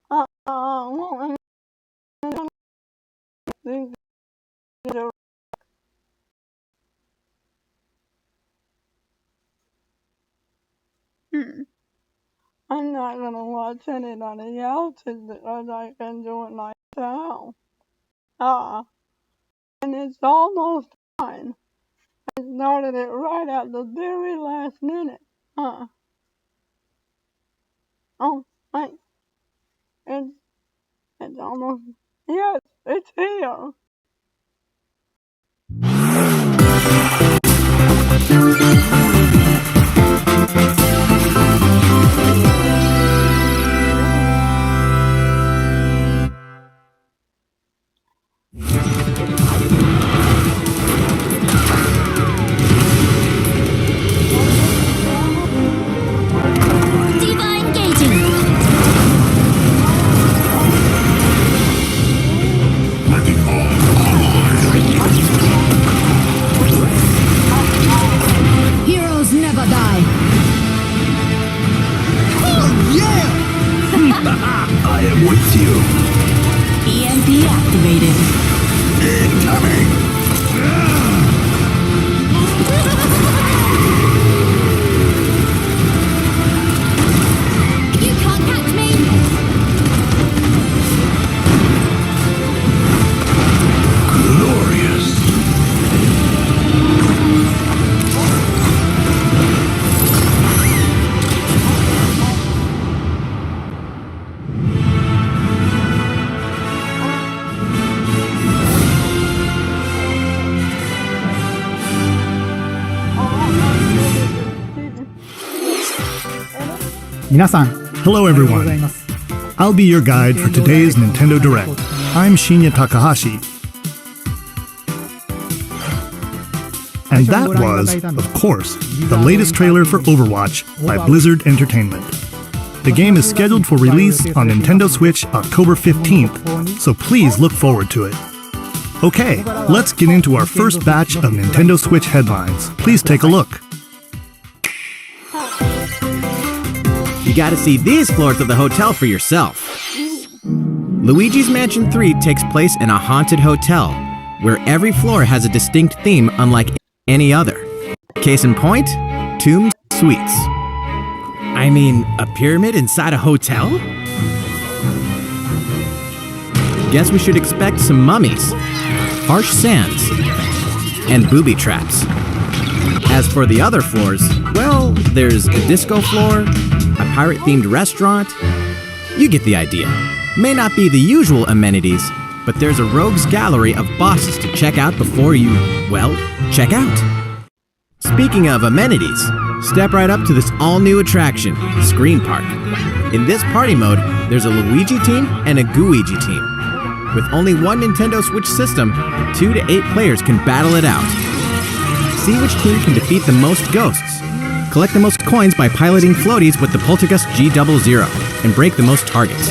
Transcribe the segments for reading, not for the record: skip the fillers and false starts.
Well, these are- I'm not gonna watch anybody else's because I can do it myself. And it's almost fine. I started it right at the very last minute. Oh, wait, it's, it's almost, yes, it's here. Heroes never die. Oh, yeah! I am with you. EMP activated. Incoming! You can't catch me. Glorious! Hello everyone. I'll be your guide for today's Nintendo Direct. I'm Shinya Takahashi. And that was, of course, the latest trailer for Overwatch by Blizzard Entertainment. The game is scheduled for release on Nintendo Switch October 15th, so please look forward to it. Okay, let's get into our first batch of Nintendo Switch headlines. Please take a look. You gotta see these floors of the hotel for yourself. Luigi's Mansion 3 takes place in a haunted hotel, where every floor has a distinct theme unlike any other. Case in point, Tomb Suites. I mean, a pyramid inside a hotel? Guess we should expect some mummies, harsh sands, and booby traps. As for the other floors, well, there's a disco floor, a pirate-themed restaurant. You get the idea. May not be the usual amenities, but there's a rogues gallery of bosses to check out before you, well, check out. Speaking of amenities, step right up to this all-new attraction, Screen Park. In this party mode, there's a Luigi team and a Gooigi team. With only one Nintendo Switch system, 2 to 8 players can battle it out. See which team can defeat the most ghosts. Collect the most coins by piloting floaties with the Poltergust G00 and break the most targets.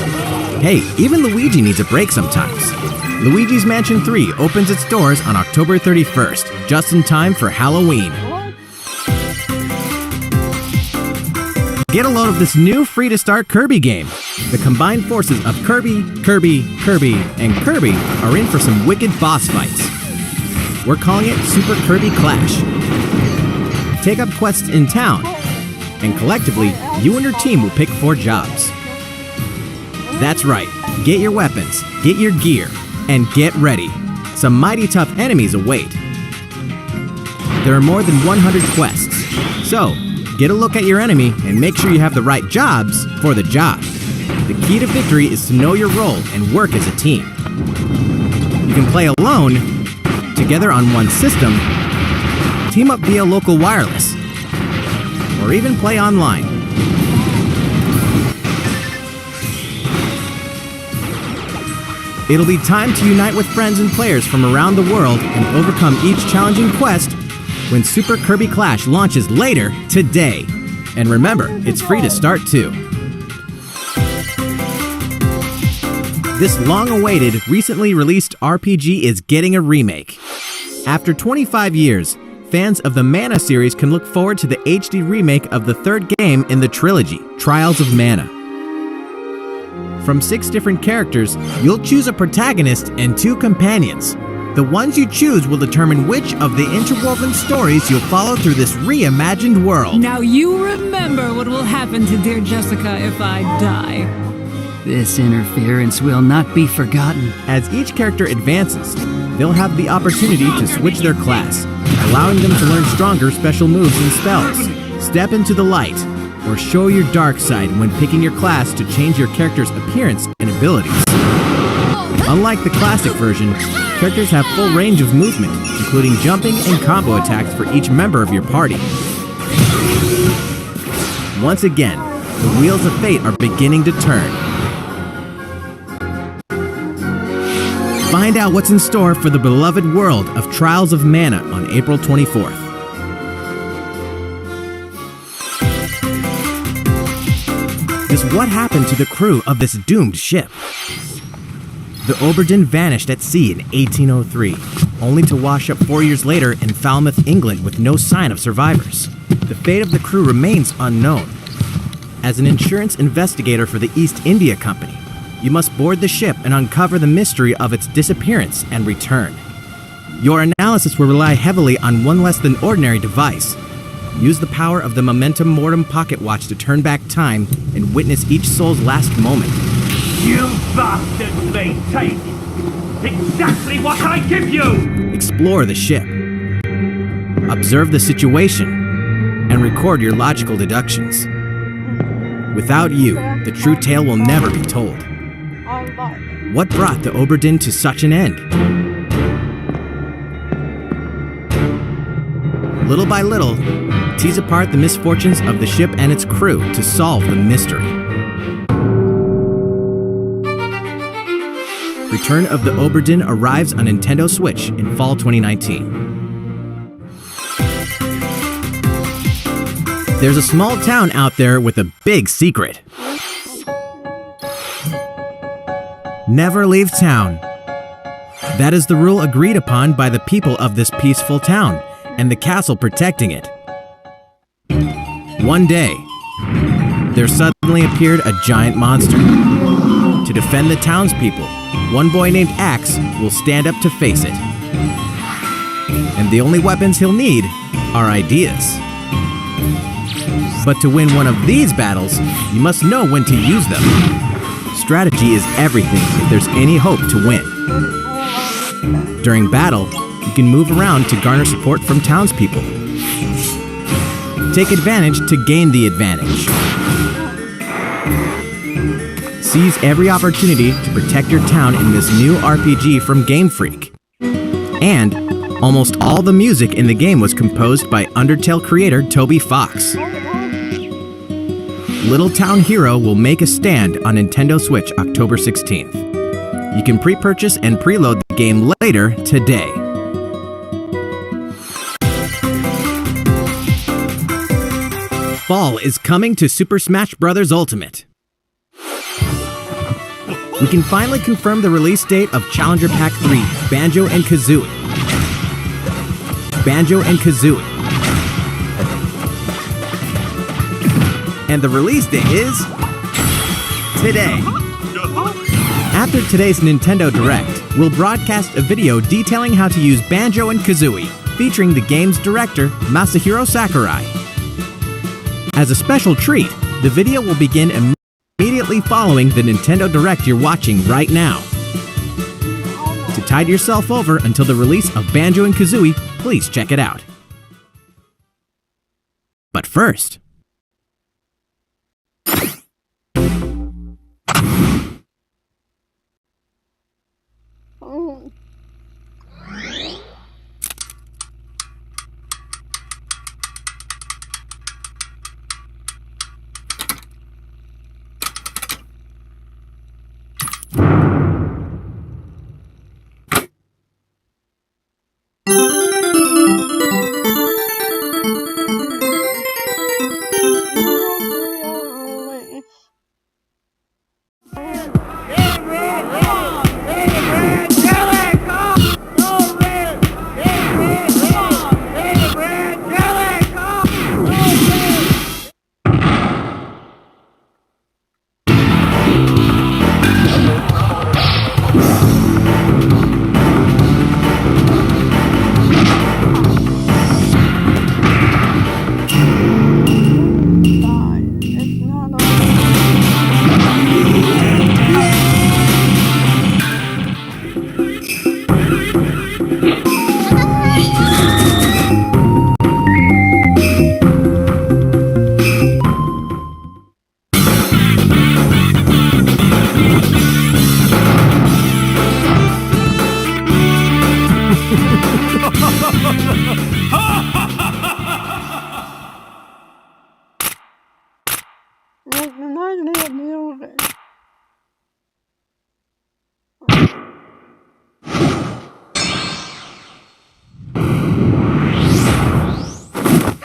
Hey, even Luigi needs a break sometimes. Luigi's Mansion 3 opens its doors on October 31st, just in time for Halloween. Get a load of this new free-to-start Kirby game. The combined forces of Kirby, and Kirby are in for some wicked boss fights. We're calling it Super Kirby Clash. Take up quests in town, and collectively, you and your team will pick 4 jobs. That's right, get your weapons, get your gear, and get ready. Some mighty tough enemies await. There are more than 100 quests, so get a look at your enemy and make sure you have the right jobs for the job. The key to victory is to know your role and work as a team. You can play alone, together on one system, team up via local wireless, or even play online. It'll be time to unite with friends and players from around the world and overcome each challenging quest when Super Kirby Clash launches later today. And remember, it's free to start too. This long-awaited, recently released RPG is getting a remake. After 25 years, fans of the Mana series can look forward to the HD remake of the third game in the trilogy, Trials of Mana. From 6 different characters, you'll choose a protagonist and 2 companions. The ones you choose will determine which of the interwoven stories you'll follow through this reimagined world. Now you remember what will happen to dear Jessica if I die. This interference will not be forgotten. As each character advances, they'll have the opportunity to switch their class, allowing them to learn stronger special moves and spells. Step into the light, or show your dark side when picking your class to change your character's appearance and abilities. Unlike the classic version, characters have full range of movement, including jumping and combo attacks for each member of your party. Once again, the wheels of fate are beginning to turn. Find out what's in store for the beloved world of Trials of Mana on April 24th. Just what happened to the crew of this doomed ship? The Oberdin vanished at sea in 1803, only to wash up 4 years later in Falmouth, England with no sign of survivors. The fate of the crew remains unknown. As an insurance investigator for the East India Company, you must board the ship and uncover the mystery of its disappearance and return. Your analysis will rely heavily on one less than ordinary device. Use the power of the Momentum Mortem pocket watch to turn back time and witness each soul's last moment. You bastards may take exactly what I give you! Explore the ship. Observe the situation and record your logical deductions. Without you, the true tale will never be told. What brought the Oberdin to such an end? Little by little, tease apart the misfortunes of the ship and its crew to solve the mystery. Return of the Oberdin arrives on Nintendo Switch in fall 2019. There's a small town out there with a big secret. Never leave town. That is the rule agreed upon by the people of this peaceful town and the castle protecting it. One day, there suddenly appeared a giant monster. To defend the townspeople, one boy named Axe will stand up to face it. And the only weapons he'll need are ideas. But to win one of these battles, you must know when to use them. Strategy is everything if there's any hope to win. During battle, you can move around to garner support from townspeople. Take advantage to gain the advantage. Seize every opportunity to protect your town in this new RPG from Game Freak. And almost all the music in the game was composed by Undertale creator Toby Fox. Little Town Hero will make a stand on Nintendo Switch October 16th. You can pre-purchase and preload the game later today. Fall is coming to Super Smash Bros. Ultimate. We can finally confirm the release date of Challenger Pack 3, Banjo and Kazooie. Banjo and Kazooie. And the release date is today. After today's Nintendo Direct, we'll broadcast a video detailing how to use Banjo and Kazooie, featuring the game's director, Masahiro Sakurai. As a special treat, the video will begin immediately following the Nintendo Direct you're watching right now. To tide yourself over until the release of Banjo and Kazooie, please check it out. But first,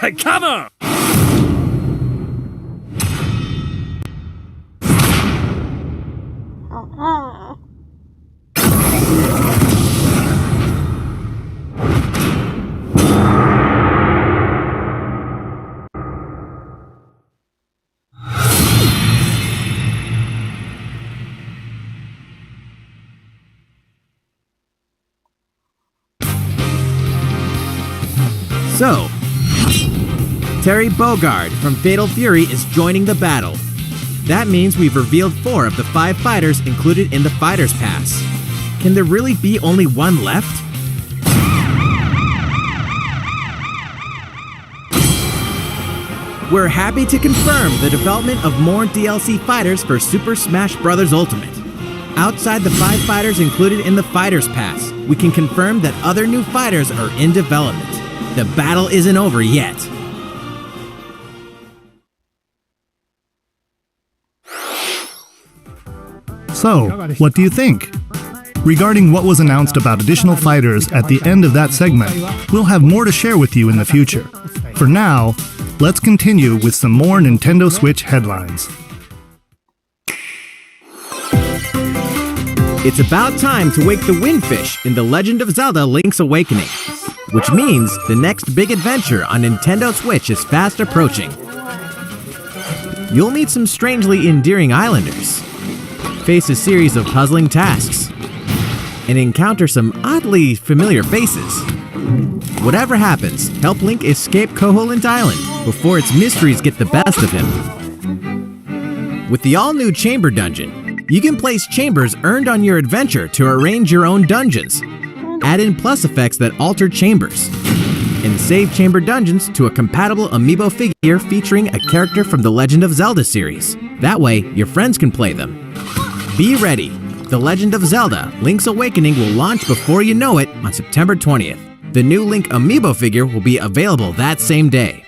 Come on! Uh-uh. So, Terry Bogard from Fatal Fury is joining the battle. That means we've revealed 4 of the 5 fighters included in the Fighter's Pass. Can there really be only one left? We're happy to confirm the development of more DLC fighters for Super Smash Bros. Ultimate. Outside the 5 fighters included in the Fighter's Pass, we can confirm that other new fighters are in development. The battle isn't over yet. So, what do you think? Regarding what was announced about additional fighters at the end of that segment, we'll have more to share with you in the future. For now, let's continue with some more Nintendo Switch headlines. It's about time to wake the Windfish in The Legend of Zelda Link's Awakening, which means the next big adventure on Nintendo Switch is fast approaching. You'll meet some strangely endearing islanders, face a series of puzzling tasks, and encounter some oddly familiar faces. Whatever happens, help Link escape Koholint Island before its mysteries get the best of him. With the all-new Chamber Dungeon, you can place chambers earned on your adventure to arrange your own dungeons, add in plus effects that alter chambers, and save chamber dungeons to a compatible amiibo figure featuring a character from the Legend of Zelda series. That way, your friends can play them. Be ready! The Legend of Zelda Link's Awakening will launch before you know it on September 20th. The new Link amiibo figure will be available that same day.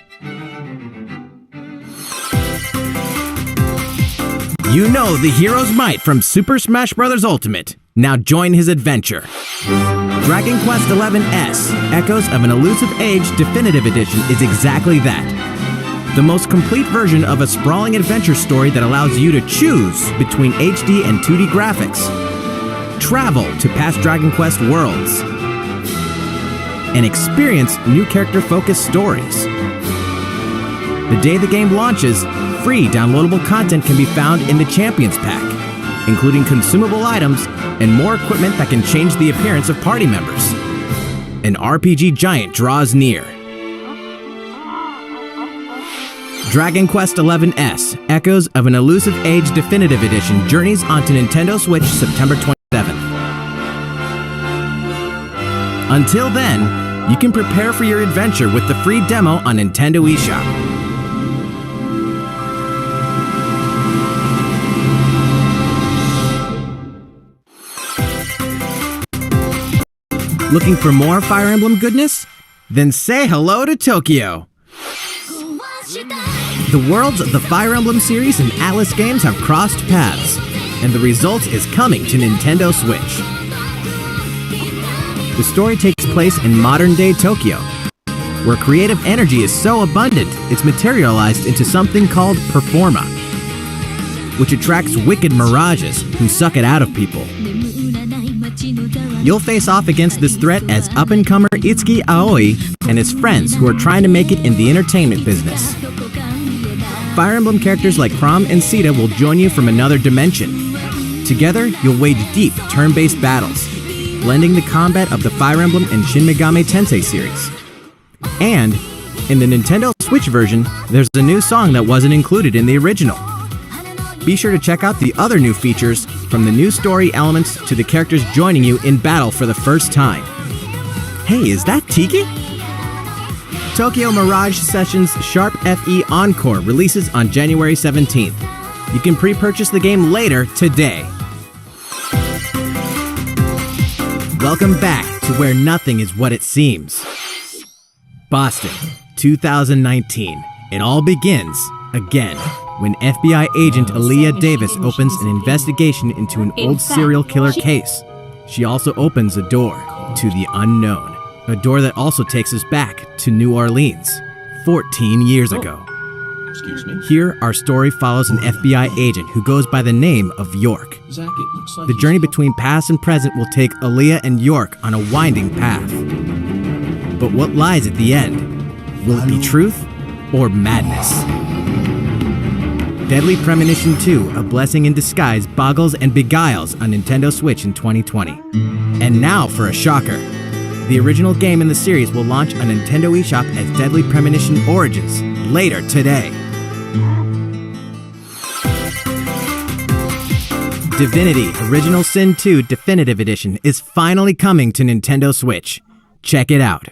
You know the hero's might from Super Smash Bros. Ultimate. Now join his adventure. Dragon Quest XI-S, Echoes of an Elusive Age Definitive Edition is exactly that. The most complete version of a sprawling adventure story that allows you to choose between HD and 2D graphics. Travel to past Dragon Quest worlds. And experience new character-focused stories. The day the game launches, free downloadable content can be found in the Champions Pack, including consumable items and more equipment that can change the appearance of party members. An RPG giant draws near. Dragon Quest XI-S, Echoes of an Elusive Age Definitive Edition journeys onto Nintendo Switch September 27th. Until then, you can prepare for your adventure with the free demo on Nintendo eShop. Looking for more Fire Emblem goodness? Then say hello to Tokyo! The worlds of the Fire Emblem series and Atlas games have crossed paths, and the result is coming to Nintendo Switch. The story takes place in modern-day Tokyo, where creative energy is so abundant it's materialized into something called Performa, which attracts wicked mirages who suck it out of people. You'll face off against this threat as up-and-comer Itsuki Aoi and his friends who are trying to make it in the entertainment business. Fire Emblem characters like Chrom and Sita will join you from another dimension. Together, you'll wage deep, turn-based battles, blending the combat of the Fire Emblem and Shin Megami Tensei series. And, in the Nintendo Switch version, there's a new song that wasn't included in the original. Be sure to check out the other new features, from the new story elements to the characters joining you in battle for the first time. Hey, is that Tiki? Tokyo Mirage Sessions Sharp FE Encore releases on January 17th. You can pre-purchase the game later today. Welcome back to where nothing is what it seems. Boston, 2019. It all begins again when FBI agent Aaliyah Davis opens an investigation into an old serial killer case. She also opens a door to the unknown, a door that also takes us back to New Orleans. 14 years ago. Excuse me? Here, our story follows an FBI agent who goes by the name of York. Zach, it looks like The journey between past and present will take Aaliyah and York on a winding path. But what lies at the end? Will it be truth or madness? Deadly Premonition 2, A Blessing in Disguise boggles and beguiles on Nintendo Switch in 2020. And now for a shocker. The original game in the series will launch on Nintendo eShop as Deadly Premonition Origins later today. Divinity Original Sin 2 Definitive Edition is finally coming to Nintendo Switch. Check it out.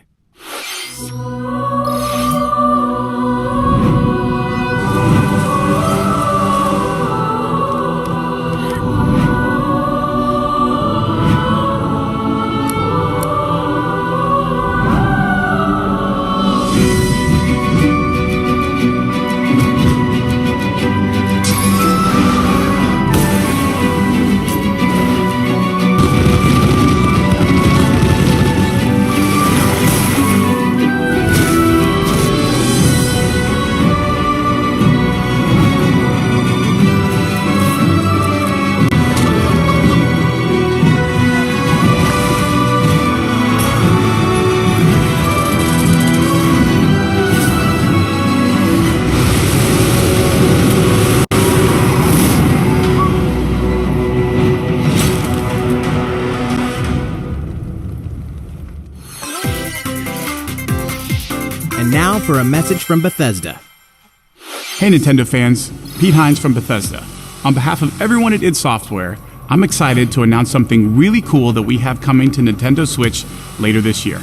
And now for a message from Bethesda. Hey Nintendo fans, Pete Hines from Bethesda. On behalf of everyone at id Software, I'm excited to announce something really cool that we have coming to Nintendo Switch later this year.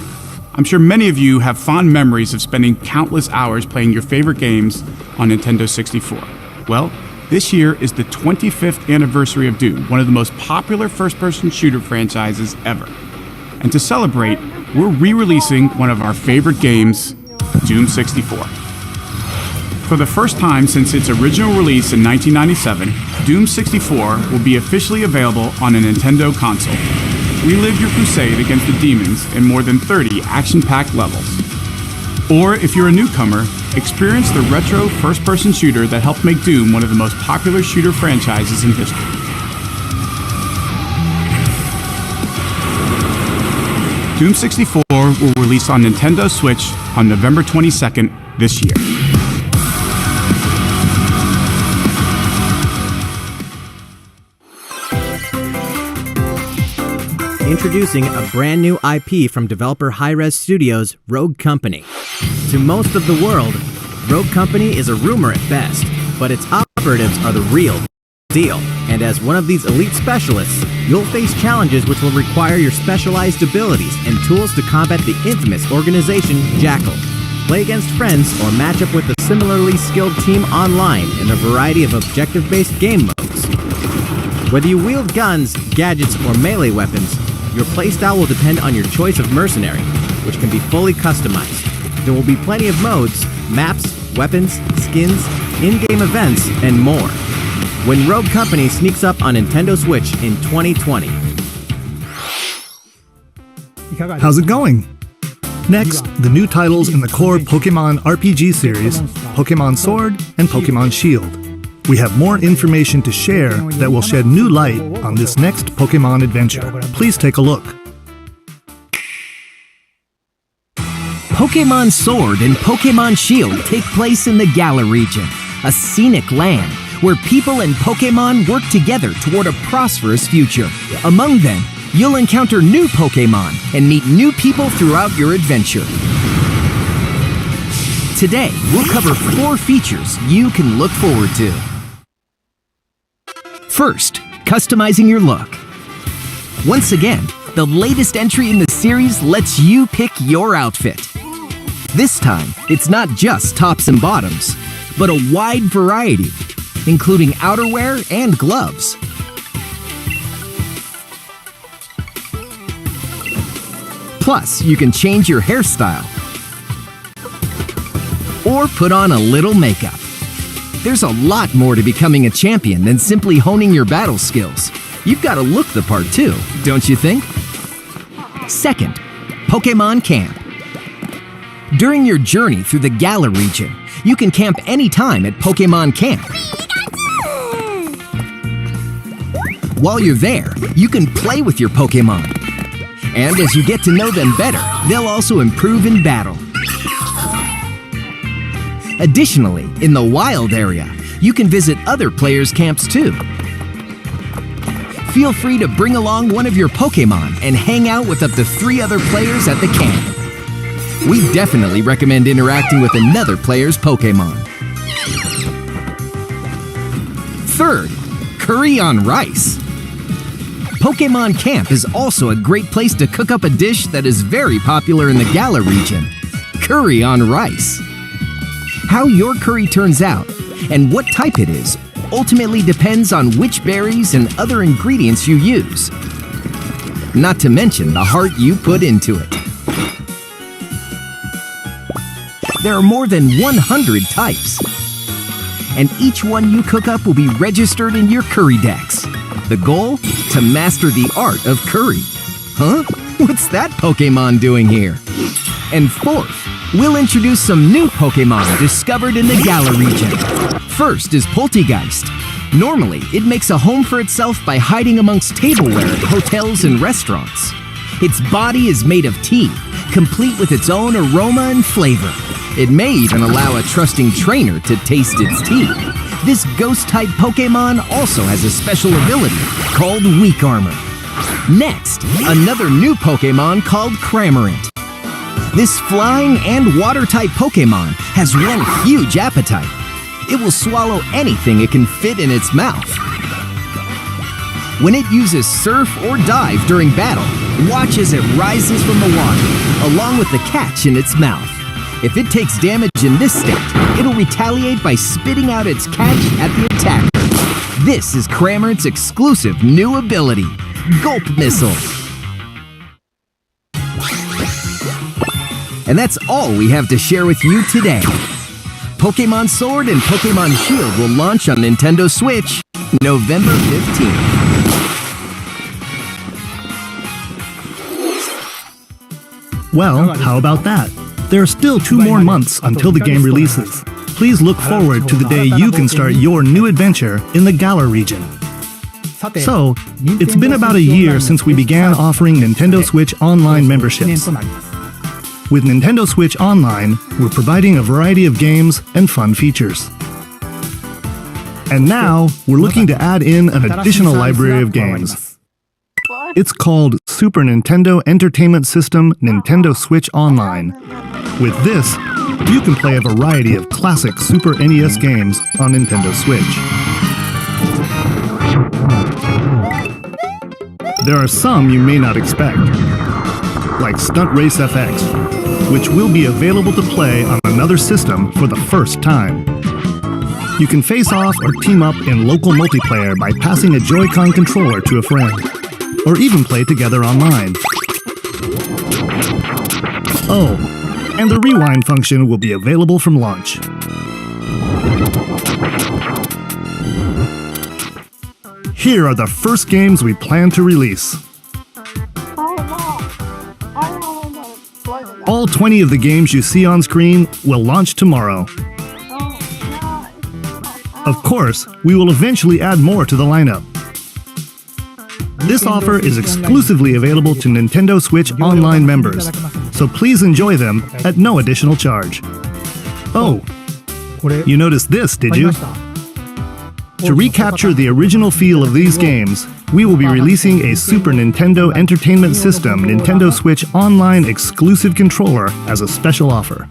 I'm sure many of you have fond memories of spending countless hours playing your favorite games on Nintendo 64. Well, this year is the 25th anniversary of Doom, one of the most popular first-person shooter franchises ever. And to celebrate, we're re-releasing one of our favorite games, Doom 64. For the first time since its original release in 1997, Doom 64 will be officially available on a Nintendo console. Relive your crusade against the demons in more than 30 action-packed levels. Or if you're a newcomer, experience the retro first-person shooter that helped make Doom one of the most popular shooter franchises in history. Doom 64 will release on Nintendo Switch on November 22nd this year. Introducing a brand new IP from developer Hi-Rez Studios, Rogue Company. To most of the world, Rogue Company is a rumor at best, but its operatives are the real deal. And as one of these elite specialists, you'll face challenges which will require your specialized abilities and tools to combat the infamous organization Jackal. Play against friends or match up with a similarly skilled team online in a variety of objective-based game modes. Whether you wield guns, gadgets, or melee weapons, your playstyle will depend on your choice of mercenary, which can be fully customized. There will be plenty of modes, maps, weapons, skins, in-game events, and more. When Rogue Company sneaks up on Nintendo Switch in 2020. How's it going? Next, the new titles in the core Pokemon RPG series, Pokemon Sword and Pokemon Shield. We have more information to share that will shed new light on this next Pokemon adventure. Please take a look. Pokemon Sword and Pokemon Shield take place in the Galar region, a scenic land where people and Pokemon work together toward a prosperous future. Among them, you'll encounter new Pokemon and meet new people throughout your adventure. Today, we'll cover 4 features you can look forward to. First, customizing your look. Once again, the latest entry in the series lets you pick your outfit. This time, it's not just tops and bottoms, but a wide variety, including outerwear and gloves. Plus, you can change your hairstyle or put on a little makeup. There's a lot more to becoming a champion than simply honing your battle skills. You've got to look the part too, don't you think? Second, Pokemon Camp. During your journey through the Galar region, you can camp anytime at Pokemon Camp. While you're there, you can play with your Pokemon. And as you get to know them better, they'll also improve in battle. Additionally, in the wild area, you can visit other players' camps too. Feel free to bring along one of your Pokemon and hang out with up to 3 other players at the camp. We definitely recommend interacting with another player's Pokemon. Third, curry on rice. Pokemon Camp is also a great place to cook up a dish that is very popular in the Galar region, curry on rice. How your curry turns out and what type it is ultimately depends on which berries and other ingredients you use. Not to mention the heart you put into it. There are more than 100 types. And each one you cook up will be registered in your curry decks. The goal? To master the art of curry. Huh? What's that Pokemon doing here? And fourth, we'll introduce some new Pokemon discovered in the Galar region. First is Poltegeist. Normally, it makes a home for itself by hiding amongst tableware at hotels and restaurants. Its body is made of tea, complete with its own aroma and flavor. It may even allow a trusting trainer to taste its tea. This ghost-type Pokemon also has a special ability called Weak Armor. Next, another new Pokemon called Cramorant. This flying and water-type Pokemon has one huge appetite. It will swallow anything it can fit in its mouth. When it uses Surf or Dive during battle, watch as it rises from the water, along with the catch in its mouth. If it takes damage in this state, it'll retaliate by spitting out its catch at the attacker. This is Cramorant's exclusive new ability, Gulp Missile. And that's all we have to share with you today. Pokemon Sword and Pokemon Shield will launch on Nintendo Switch November 15th. Well, how about that? There are still 2 more months until the game releases. Please look forward to the day you can start your new adventure in the Galar region. So, it's been about a year since we began offering Nintendo Switch Online memberships. With Nintendo Switch Online, we're providing a variety of games and fun features. And now, we're looking to add in an additional library of games. It's called Super Nintendo Entertainment System Nintendo Switch Online. With this, you can play a variety of classic Super NES games on Nintendo Switch. There are some you may not expect, like Stunt Race FX, which will be available to play on another system for the first time. You can face off or team up in local multiplayer by passing a Joy-Con controller to a friend, or even play together online. Oh, and the rewind function will be available from launch. Here are the first games we plan to release. All 20 of the games you see on screen will launch tomorrow. Of course, we will eventually add more to the lineup. This offer is exclusively available to Nintendo Switch Online members, so please enjoy them at no additional charge. Oh, you noticed this, did you? To recapture the original feel of these games, we will be releasing a Super Nintendo Entertainment System Nintendo Switch Online exclusive controller as a special offer.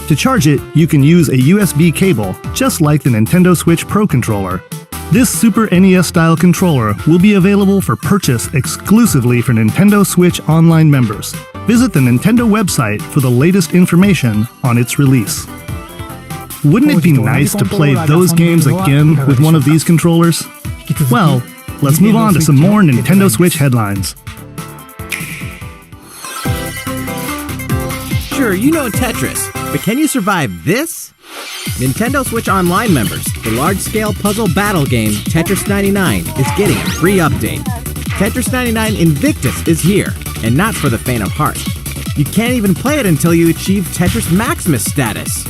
To charge it, you can use a USB cable, just like the Nintendo Switch Pro controller. This Super NES-style controller will be available for purchase exclusively for Nintendo Switch Online members. Visit the Nintendo website for the latest information on its release. Wouldn't it be nice to play those games again with one of these controllers? Well, let's move on to some more Nintendo Switch headlines. Sure, you know Tetris, but can you survive this? Nintendo Switch Online members, the large-scale puzzle battle game Tetris 99 is getting a free update. Tetris 99 Invictus is here, and not for the faint of heart. You can't even play it until you achieve Tetris Maximus status.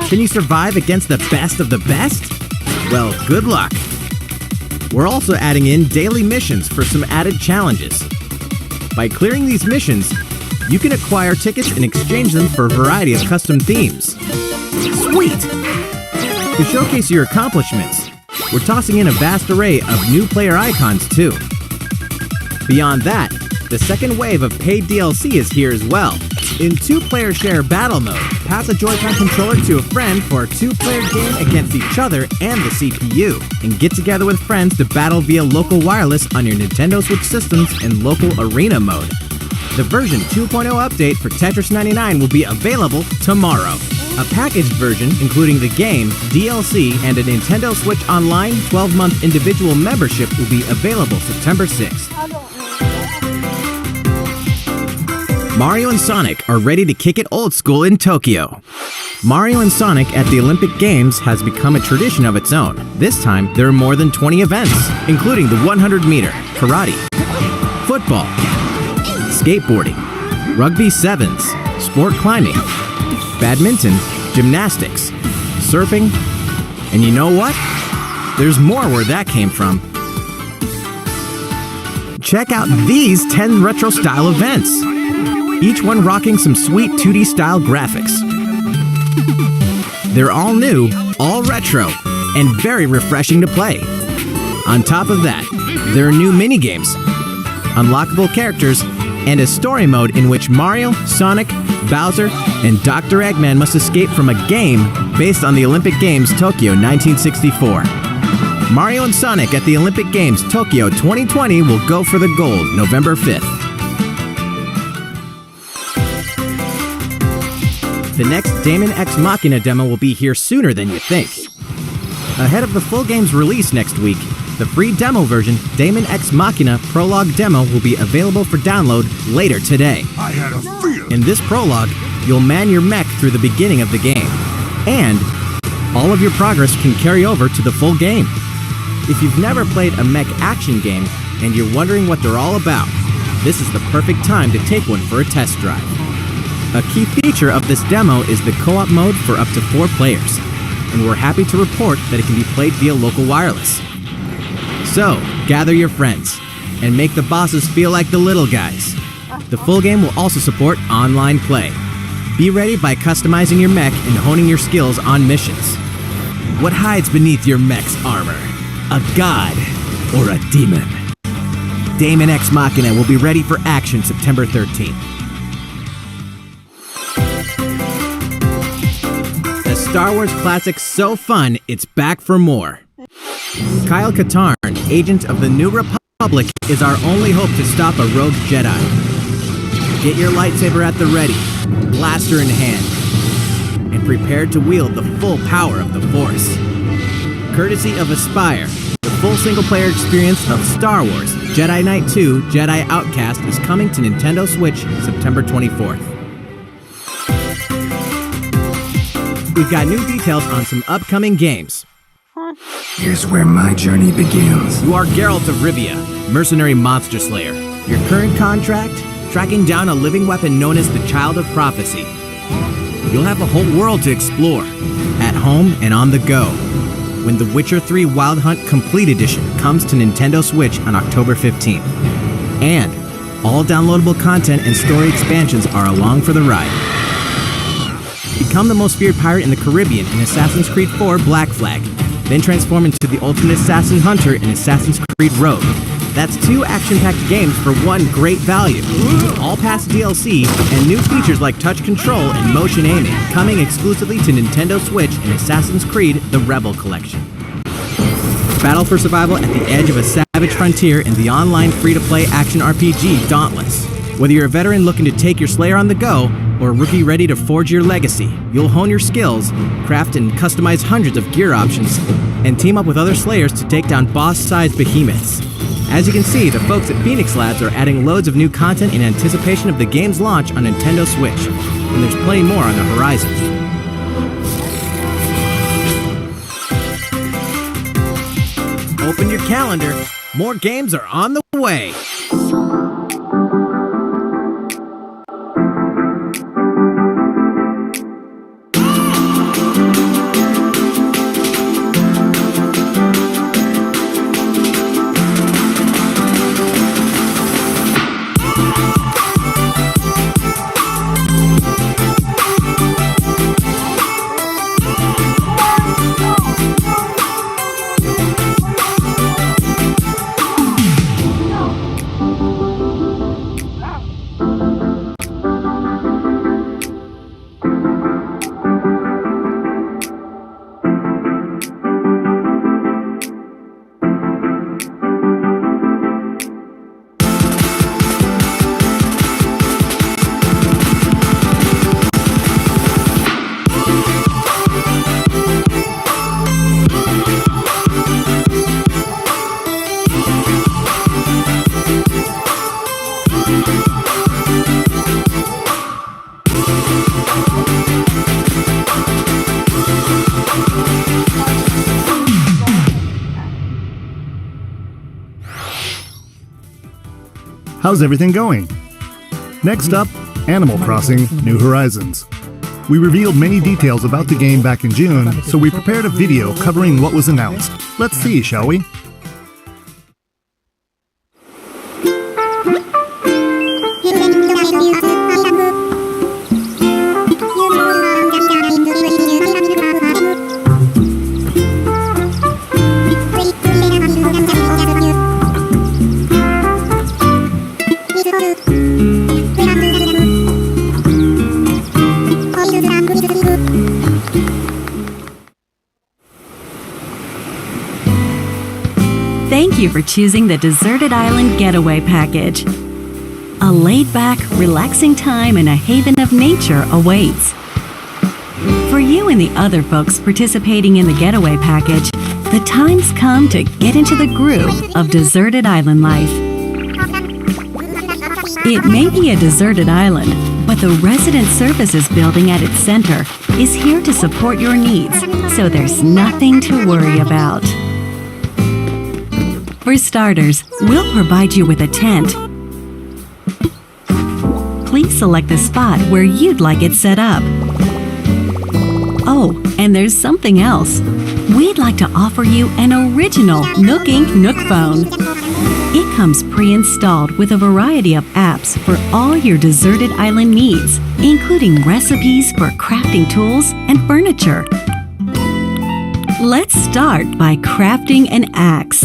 Can you survive against the best of the best? Well, good luck. We're also adding in daily missions for some added challenges. By clearing these missions, you can acquire tickets and exchange them for a variety of custom themes. Sweet! To showcase your accomplishments, we're tossing in a vast array of new player icons too. Beyond that, the second wave of paid DLC is here as well. In 2-player share battle mode, pass a Joy-Con controller to a friend for a 2-player game against each other and the CPU, and get together with friends to battle via local wireless on your Nintendo Switch systems in local arena mode. The version 2.0 update for Tetris 99 will be available tomorrow. A packaged version, including the game, DLC, and a Nintendo Switch Online 12-month individual membership will be available September 6th. Mario and Sonic are ready to kick it old school in Tokyo. Mario and Sonic at the Olympic Games has become a tradition of its own. This time, there are more than 20 events, including the 100-meter, karate, football, skateboarding, rugby sevens, sport climbing, badminton, gymnastics, surfing, and you know what? There's more where that came from. Check out these 10 retro-style events, each one rocking some sweet 2D style graphics. They're all new, all retro, and very refreshing to play. On top of that, there are new minigames, unlockable characters, and a story mode in which Mario, Sonic, Bowser, and Dr. Eggman must escape from a game based on the Olympic Games Tokyo 1964. Mario and Sonic at the Olympic Games Tokyo 2020 will go for the gold November 5th. The next Daemon X Machina demo will be here sooner than you think. Ahead of the full game's release next week, the free demo version, Daemon X Machina Prologue Demo, will be available for download later today. I had a feeling. In this prologue, you'll man your mech through the beginning of the game, and all of your progress can carry over to the full game. If you've never played a mech action game and you're wondering what they're all about, this is the perfect time to take one for a test drive. A key feature of this demo is the co-op mode for up to 4 players, and we're happy to report that it can be played via local wireless. So, gather your friends, and make the bosses feel like the little guys. The full game will also support online play. Be ready by customizing your mech and honing your skills on missions. What hides beneath your mech's armor? A god or a demon? Daemon X Machina will be ready for action September 13th. A Star Wars classic so fun, it's back for more. Kyle Katarn, agent of the New Republic, is our only hope to stop a rogue Jedi. Get your lightsaber at the ready, blaster in hand, and prepare to wield the full power of the Force. Courtesy of Aspire, the full single-player experience of Star Wars Jedi Knight 2 Jedi Outcast is coming to Nintendo Switch September 24th. We've got new details on some upcoming games. Here's where my journey begins. You are Geralt of Rivia, mercenary monster slayer. Your current contract? Tracking down a living weapon known as the Child of Prophecy. You'll have a whole world to explore, at home and on the go, when The Witcher 3 Wild Hunt Complete Edition comes to Nintendo Switch on October 15th. And all downloadable content and story expansions are along for the ride. Become the most feared pirate in the Caribbean in Assassin's Creed 4 Black Flag, then transform into the ultimate assassin hunter in Assassin's Creed Rogue. That's 2 action-packed games for one great value. All past DLC and new features like touch control and motion aiming, coming exclusively to Nintendo Switch in Assassin's Creed The Rebel Collection. Battle for survival at the edge of a savage frontier in the online free-to-play action RPG Dauntless. Whether you're a veteran looking to take your Slayer on the go, or a rookie ready to forge your legacy, you'll hone your skills, craft and customize hundreds of gear options, and team up with other Slayers to take down boss-sized behemoths. As you can see, the folks at Phoenix Labs are adding loads of new content in anticipation of the game's launch on Nintendo Switch, and there's plenty more on the horizon. Open your calendar, more games are on the way! How's everything going? Next up, Animal Crossing New Horizons. We revealed many details about the game back in June, so we prepared a video covering what was announced. Let's see, shall we? Thank you for choosing the Deserted Island Getaway Package. A laid-back, relaxing time in a haven of nature awaits. For you and the other folks participating in the Getaway Package, the time's come to get into the groove of deserted island life. It may be a deserted island, but the Resident Services building at its center is here to support your needs, so there's nothing to worry about. For starters, we'll provide you with a tent. Please select the spot where you'd like it set up. Oh, and there's something else. We'd like to offer you an original Nook Inc. Nook phone. It comes pre-installed with a variety of apps for all your deserted island needs, including recipes for crafting tools and furniture. Let's start by crafting an axe.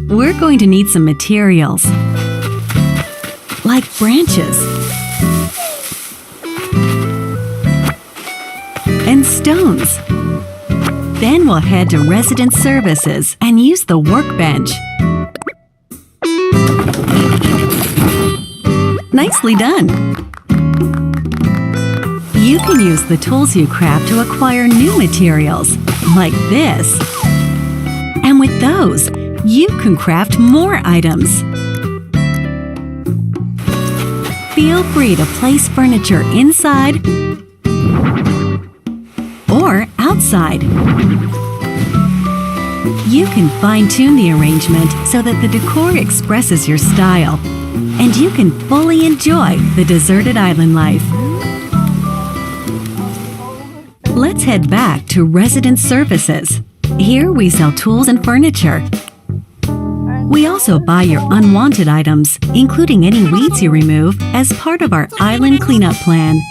We're going to need some materials, like branches and stones. Then we'll head to Resident Services and use the workbench. Nicely done! You can use the tools you craft to acquire new materials, like this. And with those, you can craft more items. Feel free to place furniture inside or outside. You can fine-tune the arrangement so that the decor expresses your style, and you can fully enjoy the deserted island life. Let's head back to Resident Services. Here we sell tools and furniture. We also buy your unwanted items, including any weeds you remove, as part of our island cleanup plan.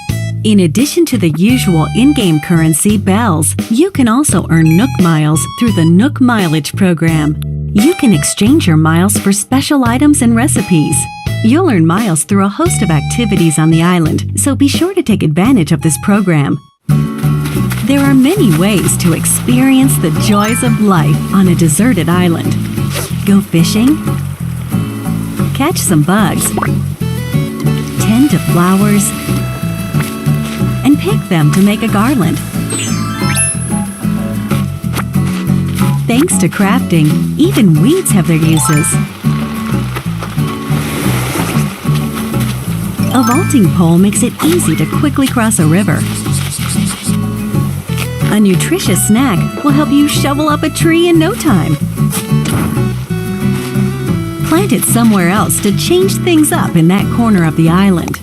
In addition to the usual in-game currency, bells, you can also earn Nook Miles through the Nook Mileage program. You can exchange your miles for special items and recipes. You'll earn miles through a host of activities on the island, so be sure to take advantage of this program. There are many ways to experience the joys of life on a deserted island. Go fishing, catch some bugs, tend to flowers, and pick them to make a garland. Thanks to crafting, even weeds have their uses. A vaulting pole makes it easy to quickly cross a river. A nutritious snack will help you shovel up a tree in no time. Plant it somewhere else to change things up in that corner of the island.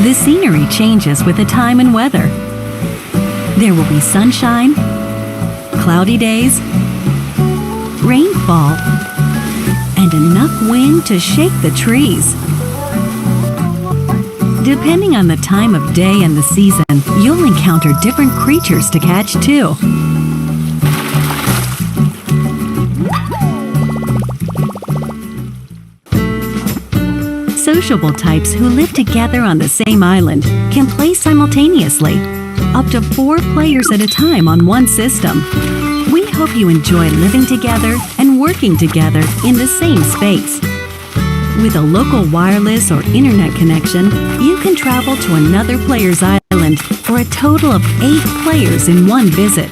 The scenery changes with the time and weather. There will be sunshine, cloudy days, rainfall, and enough wind to shake the trees. Depending on the time of day and the season, you'll encounter different creatures to catch too. Sociable types who live together on the same island can play simultaneously, up to 4 players at a time on one system. We hope you enjoy living together and working together in the same space. With a local wireless or internet connection, you can travel to another player's island for a total of 8 players in one visit.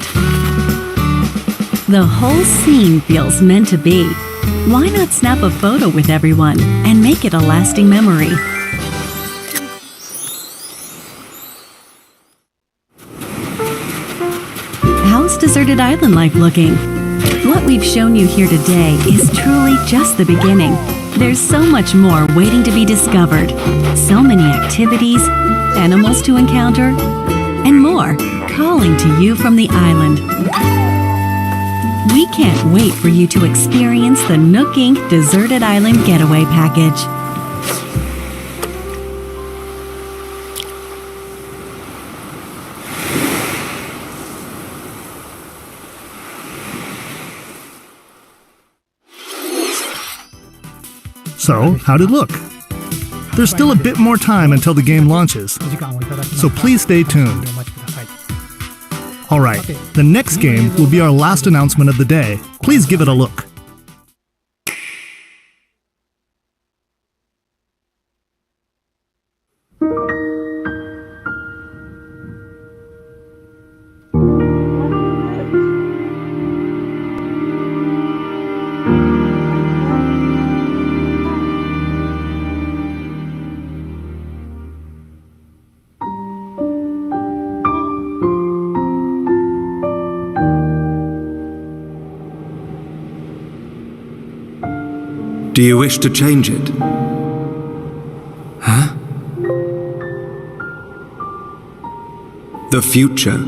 The whole scene feels meant to be. Why not snap a photo with everyone and make it a lasting memory? How's Deserted Island life looking? What we've shown you here today is truly just the beginning. There's so much more waiting to be discovered. So many activities, animals to encounter, and more calling to you from the island. We can't wait for you to experience the Nook Inc. Deserted Island Getaway Package. So, how'd it look? There's still a bit more time until the game launches, so please stay tuned. Alright, the next game will be our last announcement of the day. Please give it a look. Do you wish to change it? Huh? The future.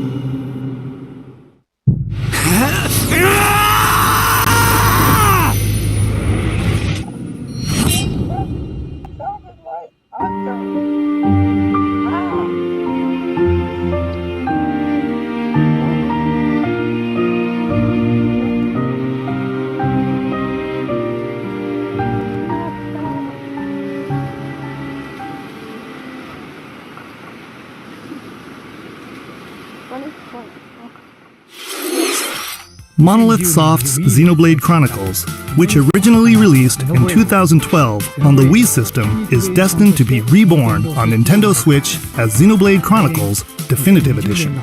Monolith Soft's Xenoblade Chronicles, which originally released in 2012 on the Wii system, is destined to be reborn on Nintendo Switch as Xenoblade Chronicles Definitive Edition.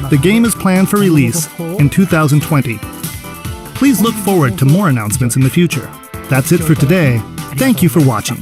The game is planned for release in 2020. Please look forward to more announcements in the future. That's it for today. Thank you for watching.